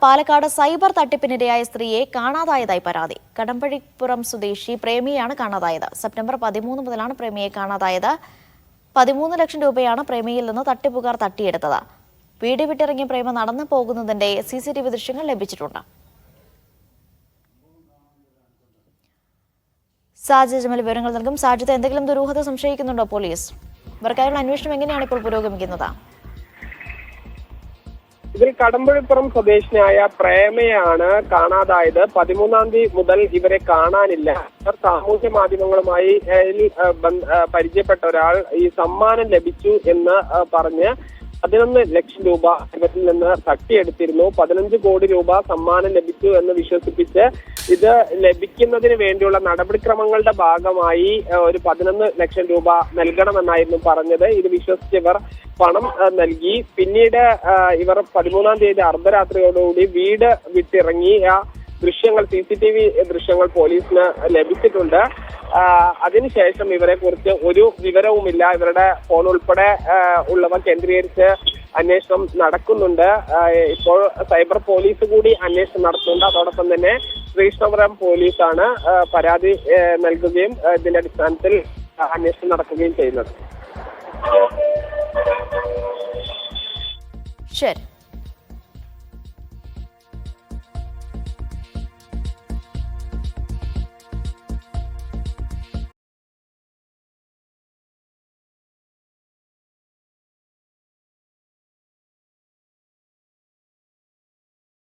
Palakkad cyber തട്ടിപ്പിനിരയായ സ്ത്രീയെ കാണാതായതായി പരാതി. കടമ്പഴിപ്പുറം സ്വദേശി പ്രേമിയാണ് കാണാതായത്. സെപ്റ്റംബർ 13 മുതലാണ് പ്രേമിയെ കാണാതായത്. 13 ലക്ഷം രൂപയാണ് പ്രേമിയിൽ നിന്ന് തട്ടിപ്പുകാർ തട്ടിയെടുത്തത്. വീട് വിട്ടിറങ്ങിയ പ്രേമ നടന്നു പോകുന്നതിന്റെ CCTV ദൃശ്യങ്ങൾ ലഭിച്ചിട്ടുണ്ട്. സാജിദ് ജമൽ വിവരങ്ങൾ നൽകും. സാജിദ്, എന്തെങ്കിലും ദുരൂഹത സംശയിക്കുന്നുണ്ടോ പോലീസ്? ഇവർക്കായുള്ള അന്വേഷണം എങ്ങനെയാണ് ഇപ്പോൾ പുരോഗമിക്കുന്നത്? ഇതിൽ കടമ്പഴിപ്പുറം സ്വദേശിനിയായ പ്രേമയാണ് കാണാതായത്. 13-ാം തീയതി മുതൽ ഇവരെ കാണാനില്ല. സാമൂഹ്യ മാധ്യമങ്ങളുമായി പരിചയപ്പെട്ട ഒരാൾ ഈ സമ്മാനം ലഭിച്ചു എന്ന് പറഞ്ഞ് 11 ലക്ഷം രൂപ ഇവരിൽ നിന്ന് തട്ടിയെടുത്തിരുന്നു. 15 കോടി രൂപ സമ്മാനം ലഭിച്ചു എന്ന് വിശ്വസിപ്പിച്ച് ഇത് ലഭിക്കുന്നതിന് വേണ്ടിയുള്ള നടപടിക്രമങ്ങളുടെ ഭാഗമായി ഒരു 11 ലക്ഷം രൂപ നൽകണമെന്നായിരുന്നു പറഞ്ഞത്. ഇത് വിശ്വസിച്ചവർ പണം നൽകി. പിന്നീട് ഇവർ 13-ാം തീയതി അർദ്ധരാത്രിയോടുകൂടി വീട് വിട്ടിറങ്ങിയ ദൃശ്യങ്ങൾ, CCTV ദൃശ്യങ്ങൾ പോലീസിന് ലഭിച്ചിട്ടുണ്ട്. അതിനുശേഷം ഇവരെ കുറിച്ച് ഒരു വിവരവുമില്ല. ഇവരുടെ ഫോൺ ഉൾപ്പെടെ ഉള്ളവ കേന്ദ്രീകരിച്ച് അന്വേഷണം നടക്കുന്നുണ്ട്. ഇപ്പോൾ സൈബർ പോലീസ് കൂടി അന്വേഷണം നടത്തുന്നുണ്ട്. അതോടൊപ്പം തന്നെ ശ്രീകൃഷ്ണപുരം പോലീസാണ് പരാതി നൽകുകയും ഇതിന്റെ അടിസ്ഥാനത്തിൽ അന്വേഷണം നടക്കുകയും ചെയ്യുന്നത്. ശരി.